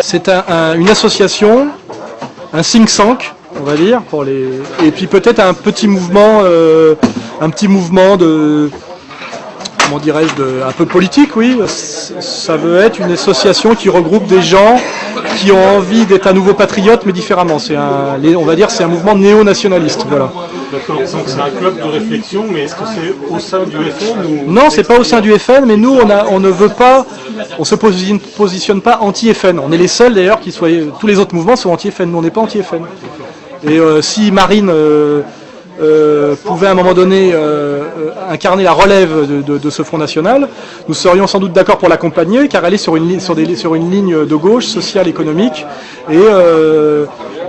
C'est une association, un think tank, on va dire, et puis peut-être un petit mouvement de, comment dirais-je, un peu politique, oui. Ça veut être une association qui regroupe des gens qui ont envie d'être à nouveau patriotes, mais différemment. On va dire, c'est un mouvement néo-nationaliste, voilà. D'accord, donc c'est un club de réflexion, mais est-ce que c'est au sein du FN ou... Non, c'est pas au sein du FN, mais nous, on ne veut pas, on se positionne pas anti-FN. On est les seuls d'ailleurs qui soient, tous les autres mouvements sont anti-FN, nous on n'est pas anti-FN. Et si Marine pouvait à un moment donné incarner la relève de ce Front National, nous serions sans doute d'accord pour l'accompagner, car elle est sur une ligne de gauche, sociale, économique, et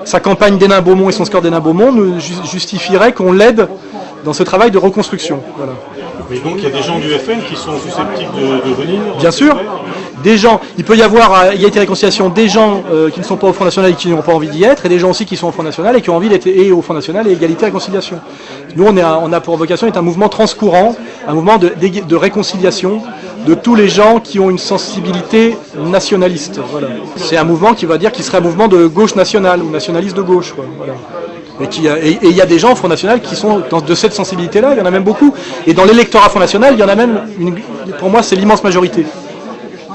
sa campagne d'Hénin-Beaumont et son score d'Hénin-Beaumont nous justifierait qu'on l'aide dans ce travail de reconstruction. Voilà. Mais donc il y a des gens du FN qui sont susceptibles de venir. Bien sûr, des gens, il peut y avoir à Égalité et Réconciliation des gens qui ne sont pas au Front National et qui n'ont pas envie d'y être, et des gens aussi qui sont au Front National et qui ont envie d'être au Front National et Égalité et Réconciliation. Nous on a pour vocation d'être un mouvement transcourant, un mouvement de réconciliation de tous les gens qui ont une sensibilité nationaliste. Voilà. C'est un mouvement qui va dire qu'il serait un mouvement de gauche nationale ou nationaliste de gauche. Quoi. Voilà. Et il y a des gens au Front National qui sont de cette sensibilité-là, il y en a même beaucoup. Et dans l'électorat Front National, il y en a même, pour moi, c'est l'immense majorité,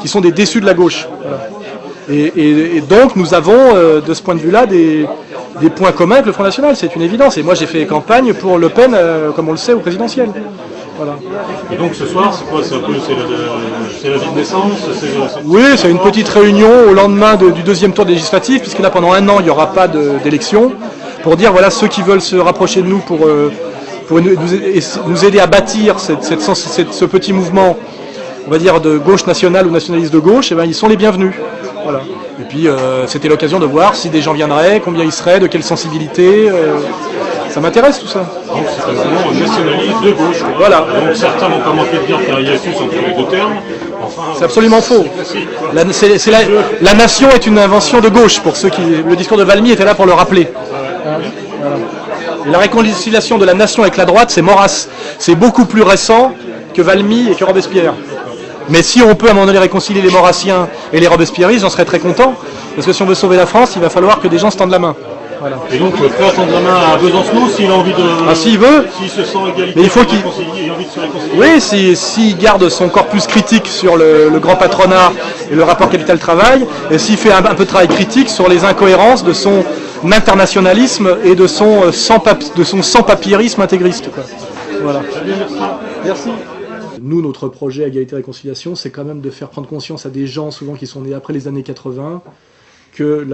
qui sont des déçus de la gauche. Voilà. Et donc, nous avons, de ce point de vue-là, des points communs avec le Front National, c'est une évidence. Et moi, j'ai fait campagne pour Le Pen, comme on le sait, au présidentiel. Voilà. Et donc ce soir, c'est quoi? C'est la vie de naissance? Oui, c'est une petite réunion au lendemain du deuxième tour législatif, puisque là, pendant un an, il n'y aura pas d'élection, pour dire, voilà, ceux qui veulent se rapprocher de nous pour nous aider à bâtir ce petit mouvement, on va dire, de gauche nationale ou nationaliste de gauche, eh ben, ils sont les bienvenus. Voilà. Et puis, c'était l'occasion de voir si des gens viendraient, combien ils seraient, de quelle sensibilité. Ça m'intéresse tout ça. Donc c'est un mouvement nationaliste de gauche. Voilà. Donc certains vont pas manquer de dire qu'il y a un hiatus entre les deux termes. Enfin, c'est absolument faux. La nation est une invention de gauche, pour ceux qui... Le discours de Valmy était là pour le rappeler. Voilà. Et la réconciliation de la nation avec la droite, c'est Maurras. C'est beaucoup plus récent que Valmy et que Robespierre. Mais si on peut à un moment donné réconcilier les Maurassiens et les Robespierristes, j'en serais très content. Parce que si on veut sauver la France, il va falloir que des gens se tendent la main. Voilà. Et donc prêt à tendre la main à Besancenot s'il a envie de... Ah, s'il veut. S'il se sent égalité, mais il faut qu'il ait envie de se réconcilier. Oui, s'il garde son corpus critique sur le grand patronat et le rapport capital-travail, et s'il fait un peu de travail critique sur les incohérences de son internationalisme et de son sans-papierisme intégriste. Quoi. Voilà. Merci. Nous, notre projet Égalité et Réconciliation, c'est quand même de faire prendre conscience à des gens, souvent qui sont nés après les années 80, que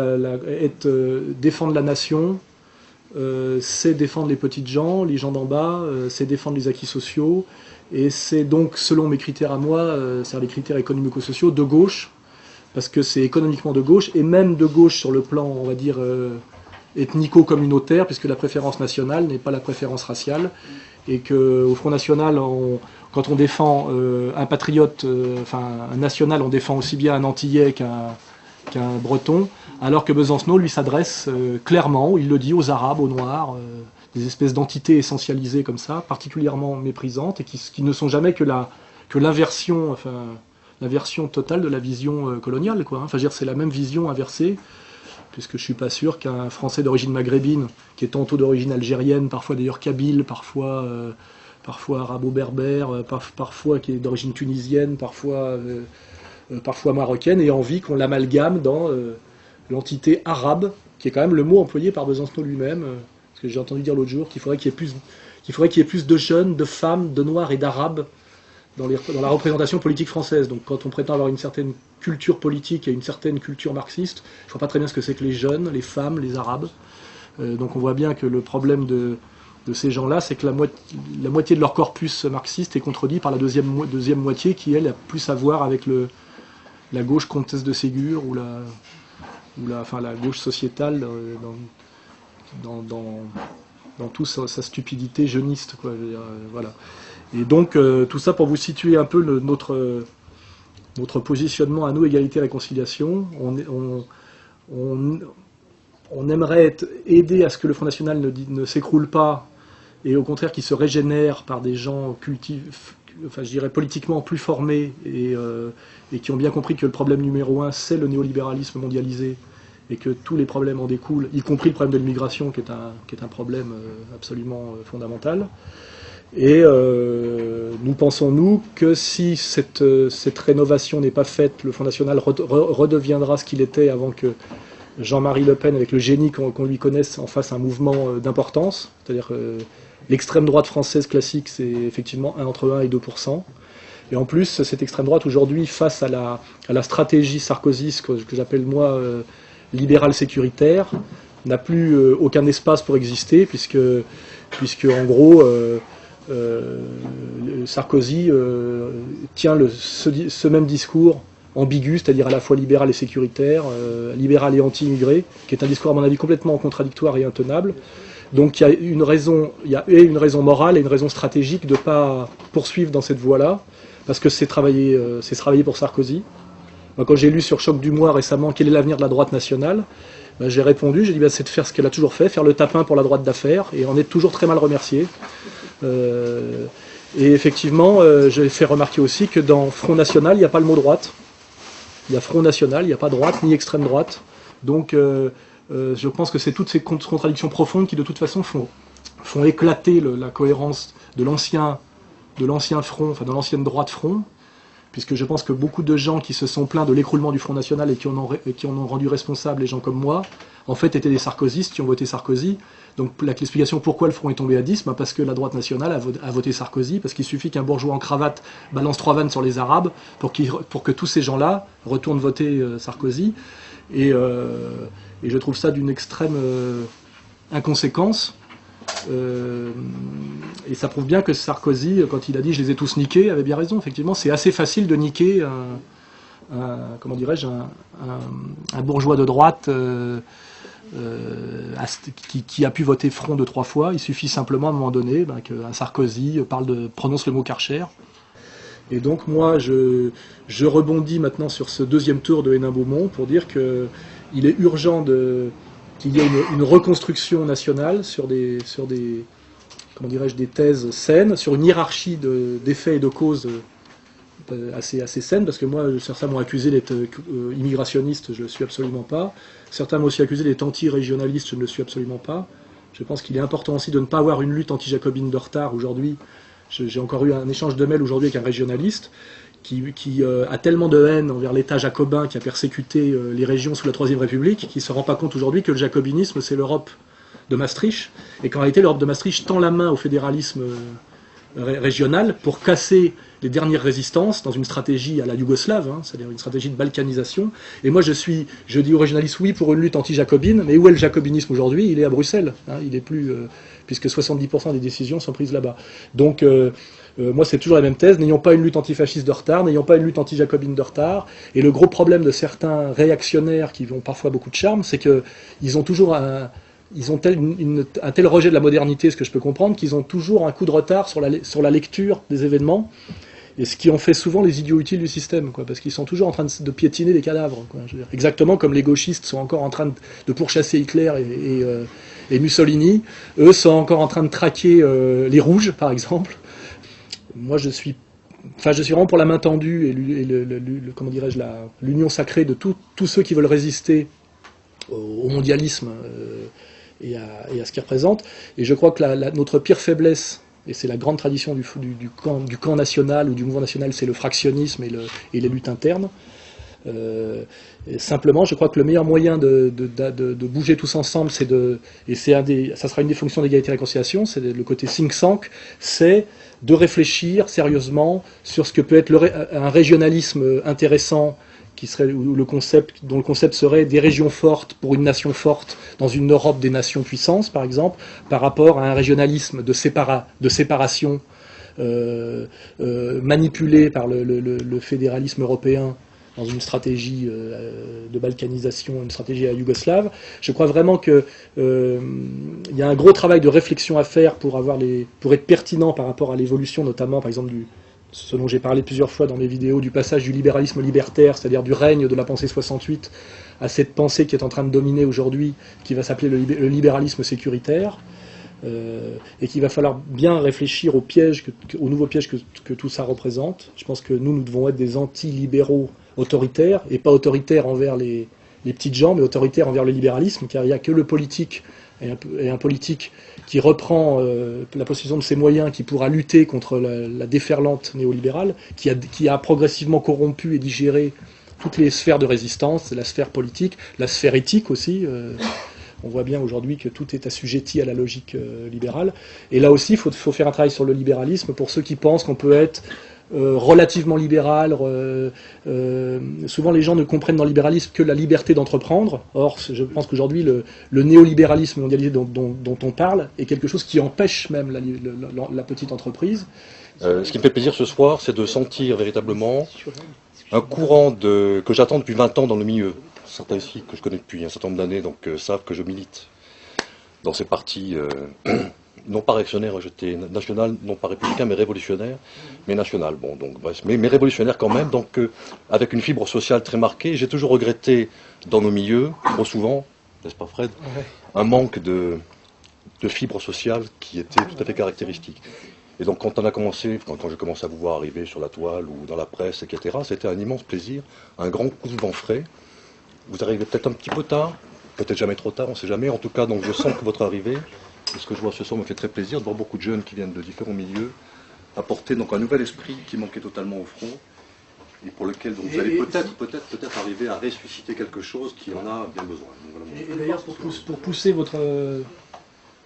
défendre la nation, c'est défendre les petites gens, les gens d'en bas, c'est défendre les acquis sociaux, et c'est donc, selon mes critères à moi, c'est-à-dire les critères économico-sociaux, de gauche, parce que c'est économiquement de gauche, et même de gauche sur le plan, on va dire, ethnico-communautaire, puisque la préférence nationale n'est pas la préférence raciale, et qu'au Front National, quand on défend un patriote, un national, on défend aussi bien un Antillais qu'un Breton, alors que Besancenot lui s'adresse clairement, il le dit, aux Arabes, aux Noirs, des espèces d'entités essentialisées comme ça, particulièrement méprisantes, et qui ne sont jamais que l'inversion, l'inversion totale de la vision coloniale, quoi. Enfin, c'est la même vision inversée, puisque je ne suis pas sûr qu'un Français d'origine maghrébine, qui est tantôt d'origine algérienne, parfois d'ailleurs kabyle, parfois arabo-berbère, parfois qui est d'origine tunisienne, parfois marocaine, ait envie qu'on l'amalgame dans l'entité arabe, qui est quand même le mot employé par Besancenot lui-même, parce que j'ai entendu dire l'autre jour qu'il faudrait qu'il y ait plus de jeunes, de femmes, de noirs et d'arabes dans la représentation politique française. Donc quand on prétend avoir une certaine culture politique et une certaine culture marxiste, je ne vois pas très bien ce que c'est que les jeunes, les femmes, les arabes. Donc on voit bien que le problème de ces gens-là, c'est que la moitié de leur corpus marxiste est contredit par la deuxième moitié qui, elle, a plus à voir avec la gauche comtesse de Ségur ou la gauche sociétale dans toute sa stupidité jeuniste, quoi. Voilà. Et donc tout ça pour vous situer un peu notre positionnement à nous, égalité et réconciliation. On aimerait aider à ce que le Front National ne s'écroule pas, et au contraire qu'il se régénère par des gens enfin, je dirais politiquement plus formés et qui ont bien compris que le problème numéro un, c'est le néolibéralisme mondialisé, et que tous les problèmes en découlent, y compris le problème de l'immigration, qui est un problème absolument fondamental. Et nous pensons, nous, que si cette rénovation n'est pas faite, le Front National redeviendra ce qu'il était avant que Jean-Marie Le Pen, avec le génie qu'on lui connaisse, en fasse un mouvement d'importance. C'est-à-dire l'extrême droite française classique, c'est effectivement entre 1 et 2%. Et en plus, cette extrême droite, aujourd'hui, face à la stratégie sarkozyste, que j'appelle moi libérale sécuritaire, n'a plus aucun espace pour exister, puisque en gros, Sarkozy tient ce même discours ambigu, c'est-à-dire à la fois libéral et sécuritaire, libéral et anti-immigré, qui est un discours à mon avis complètement contradictoire et intenable. Donc il y a une raison morale et une raison stratégique de ne pas poursuivre dans cette voie-là, parce que c'est travailler pour Sarkozy. Moi, quand j'ai lu sur Choc du Mois récemment quel est l'avenir de la droite nationale, ben, j'ai répondu, j'ai dit c'est de faire ce qu'elle a toujours fait, faire le tapin pour la droite d'affaires, et on est toujours très mal remercié. Et effectivement, j'ai fait remarquer aussi que dans Front National, il n'y a pas le mot droite. Il y a Front National, il n'y a pas droite ni extrême droite. Donc je pense que c'est toutes ces contradictions profondes qui de toute façon font éclater la cohérence de l'ancien front, enfin de l'ancienne droite front, puisque je pense que beaucoup de gens qui se sont plaints de l'écroulement du Front National et qui en ont rendu responsable les gens comme moi, en fait étaient des sarkozystes qui ont voté Sarkozy. Donc l'explication pourquoi le Front est tombé à 10, parce que la droite nationale a voté Sarkozy, parce qu'il suffit qu'un bourgeois en cravate balance 3 vannes sur les Arabes pour que tous ces gens-là retournent voter Sarkozy. Et je trouve ça d'une extrême inconséquence. Et ça prouve bien que Sarkozy, quand il a dit « je les ai tous niqués », avait bien raison. Effectivement, c'est assez facile de niquer comment dirais-je, un bourgeois de droite qui a pu voter Front 2-3 fois. Il suffit simplement à un moment donné qu'un Sarkozy prononce le mot Karcher. Et donc moi, je rebondis maintenant sur ce deuxième tour de Hénin-Beaumont pour dire qu'il est urgent qu'il y ait une reconstruction nationale sur des comment dirais-je, des thèses saines, sur une hiérarchie des faits et de causes assez saine, parce que moi, certains m'ont accusé d'être immigrationniste, je ne le suis absolument pas. Certains m'ont aussi accusé d'être anti-régionaliste, je ne le suis absolument pas. Je pense qu'il est important aussi de ne pas avoir une lutte anti-jacobine de retard aujourd'hui. J'ai encore eu un échange de mails aujourd'hui avec un régionaliste qui a tellement de haine envers l'État jacobin qui a persécuté les régions sous la Troisième République, qu'il ne se rend pas compte aujourd'hui que le jacobinisme, c'est l'Europe de Maastricht, et qu'en réalité, l'Europe de Maastricht tend la main au fédéralisme régional pour casser les dernières résistances dans une stratégie à la yougoslave, c'est-à-dire une stratégie de balkanisation. Et moi, je dis aux régionalistes, oui, pour une lutte anti-jacobine, mais où est le jacobinisme aujourd'hui? Il est à Bruxelles, il est plus, puisque 70% des décisions sont prises là-bas. Donc, moi, c'est toujours la même thèse, n'ayons pas une lutte antifasciste de retard, n'ayons pas une lutte anti-jacobine de retard. Et le gros problème de certains réactionnaires qui ont parfois beaucoup de charme, c'est qu'ils ont toujours un tel rejet de la modernité, ce que je peux comprendre, qu'ils ont toujours un coup de retard sur la lecture des événements, et ce qui en fait souvent les idiots utiles du système, parce qu'ils sont toujours en train de piétiner des cadavres. Je veux dire. Exactement comme les gauchistes sont encore en train de pourchasser Hitler et Mussolini, eux sont encore en train de traquer les rouges, par exemple. Moi, je suis vraiment pour la main tendue et comment dirais-je, l'union sacrée de tous ceux qui veulent résister au mondialisme et à ce qu'il représente. Et je crois que notre pire faiblesse, et c'est la grande tradition du camp national ou du mouvement national, c'est le fractionnisme et les luttes internes. Simplement, je crois que le meilleur moyen de bouger tous ensemble, ça sera une des fonctions d'égalité et réconciliation, c'est le côté think tank, c'est de réfléchir sérieusement sur ce que peut être un régionalisme intéressant, dont le concept serait des régions fortes pour une nation forte dans une Europe des nations puissances, par exemple, par rapport à un régionalisme de séparation manipulé par le fédéralisme européen dans une stratégie de balkanisation, une stratégie à yougoslave. Je crois vraiment qu'il y a un gros travail de réflexion à faire pour être pertinent par rapport à l'évolution, notamment par exemple ce dont j'ai parlé plusieurs fois dans mes vidéos, du passage du libéralisme libertaire, c'est-à-dire du règne de la pensée 68, à cette pensée qui est en train de dominer aujourd'hui, qui va s'appeler le libéralisme sécuritaire, et qu'il va falloir bien réfléchir aux nouveaux pièges que tout ça représente. Je pense que nous devons être des anti-libéraux autoritaires, et pas autoritaires envers les petites gens, mais autoritaires envers le libéralisme, car il n'y a que le politique et un politique qui reprend la possession de ses moyens, qui pourra lutter contre la déferlante néolibérale, qui a progressivement corrompu et digéré toutes les sphères de résistance, la sphère politique, la sphère éthique aussi. On voit bien aujourd'hui que tout est assujetti à la logique libérale. Et là aussi, il faut faire un travail sur le libéralisme pour ceux qui pensent qu'on peut être relativement libéral. Souvent, les gens ne comprennent dans le libéralisme que la liberté d'entreprendre. Or, je pense qu'aujourd'hui, le néolibéralisme mondialisé dont on parle est quelque chose qui empêche même la petite entreprise. Ce qui me fait plaisir ce soir, c'est de sentir véritablement un courant que j'attends depuis 20 ans dans le milieu. Certains ici que je connais depuis un certain nombre d'années savent que je milite dans ces partis non pas réactionnaires, j'étais national, non pas républicain, mais révolutionnaire, mais national. Bon, donc bref, mais révolutionnaire quand même, donc avec une fibre sociale très marquée. J'ai toujours regretté dans nos milieux, trop souvent, n'est-ce pas Fred, un manque de fibre sociale qui était tout à fait caractéristique. Et donc quand j'ai commencé à vous voir arriver sur la toile ou dans la presse, etc., c'était un immense plaisir, un grand coup de vent frais. Vous arrivez peut-être un petit peu tard, peut-être jamais trop tard, on ne sait jamais. En tout cas, donc je sens que votre arrivée, et ce que je vois ce soir me fait très plaisir de voir beaucoup de jeunes qui viennent de différents milieux apporter donc un nouvel esprit qui manquait totalement au front et pour lequel donc, vous allez peut-être arriver à ressusciter quelque chose qui en a bien besoin. Donc, voilà. Et d'ailleurs, pour pousser votre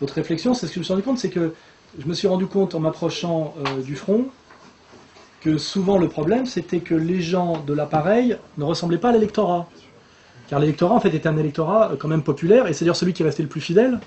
réflexion, c'est ce que je me suis rendu compte, c'est que je me suis rendu compte en m'approchant du front que souvent le problème, c'était que les gens de l'appareil ne ressemblaient pas à l'électorat. Car l'électorat, en fait, était un électorat quand même populaire, et c'est d'ailleurs celui qui est resté le plus fidèle.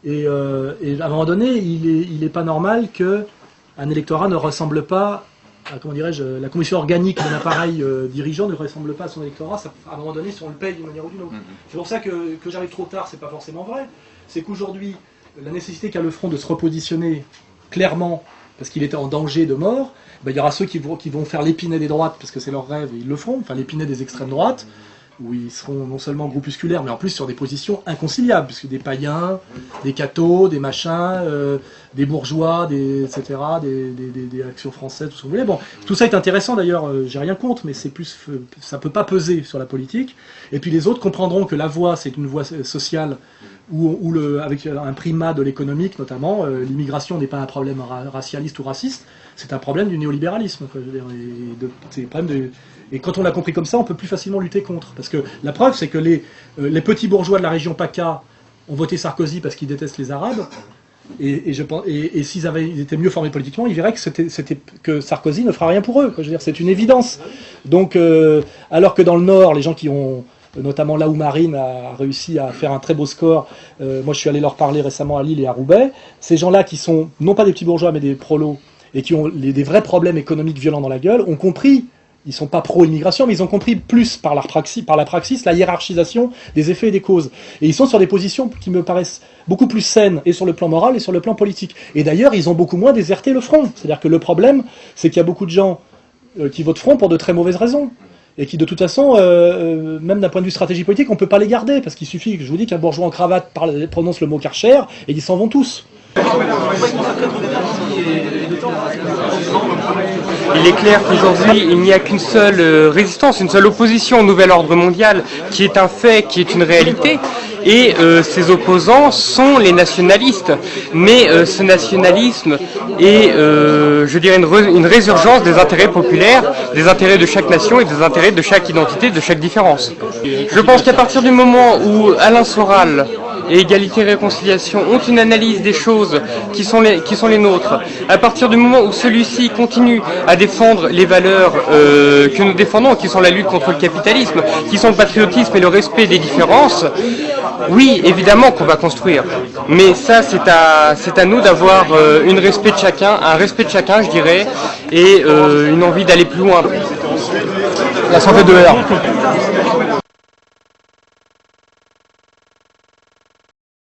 Et à un moment donné, il n'est pas normal qu'un électorat ne ressemble pas à, comment dirais-je, la commission organique d'un appareil dirigeant ne ressemble pas à son électorat. À un moment donné, si on le paye d'une manière ou d'une autre. C'est pour ça que j'arrive trop tard, c'est pas forcément vrai. C'est qu'aujourd'hui, la nécessité qu'a le front de se repositionner clairement, parce qu'il était en danger de mort, ben, il y aura ceux qui vont faire l'épinet des droites, parce que c'est leur rêve, et ils le feront, enfin l'épinet des extrêmes droites, où ils seront non seulement groupusculaires, mais en plus sur des positions inconciliables, puisque des païens, des cathos, des machins, des bourgeois, etc., des actions françaises, tout ce que vous voulez. Bon, tout ça est intéressant d'ailleurs, j'ai rien contre, mais c'est plus, ça peut pas peser sur la politique. Et puis les autres comprendront que la voie, c'est une voie sociale, avec un primat de l'économique notamment, l'immigration n'est pas un problème racialiste ou raciste, c'est un problème du néolibéralisme. Quoi, je veux dire, c'est un problème et quand on l'a compris comme ça, on peut plus facilement lutter contre. Parce que la preuve, c'est que les petits bourgeois de la région PACA ont voté Sarkozy parce qu'ils détestent les Arabes. Et s'ils étaient mieux formés politiquement, ils verraient que Sarkozy ne fera rien pour eux. Quoi. Je veux dire, c'est une évidence. Donc, alors que dans le Nord, les gens qui ont, notamment là où Marine a réussi à faire un très beau score, moi je suis allé leur parler récemment à Lille et à Roubaix, ces gens-là qui sont non pas des petits bourgeois mais des prolos, et qui ont des vrais problèmes économiques violents dans la gueule, ont compris. Ils ne sont pas pro-immigration, mais ils ont compris plus par la praxis, la hiérarchisation des effets et des causes. Et ils sont sur des positions qui me paraissent beaucoup plus saines, et sur le plan moral et sur le plan politique. Et d'ailleurs, ils ont beaucoup moins déserté le front. C'est-à-dire que le problème, c'est qu'il y a beaucoup de gens qui votent front pour de très mauvaises raisons. Et qui, de toute façon, même d'un point de vue stratégie politique, on ne peut pas les garder. Parce qu'il suffit, je vous dis, qu'un bourgeois en cravate prononce le mot Karcher, et ils s'en vont tous. Il est clair qu'aujourd'hui, il n'y a qu'une seule résistance, une seule opposition au nouvel ordre mondial, qui est un fait, qui est une réalité. Et ces opposants sont les nationalistes. Mais ce nationalisme est, je dirais, une résurgence des intérêts populaires, des intérêts de chaque nation et des intérêts de chaque identité, de chaque différence. Je pense qu'à partir du moment où Alain Soral et Égalité et Réconciliation ont une analyse des choses qui sont les nôtres, à partir du moment où celui-ci continue à défendre les valeurs que nous défendons, qui sont la lutte contre le capitalisme, qui sont le patriotisme et le respect des différences, oui, évidemment qu'on va construire. Mais ça, c'est à nous d'avoir un respect de chacun, je dirais, et une envie d'aller plus loin. La santé de l'air.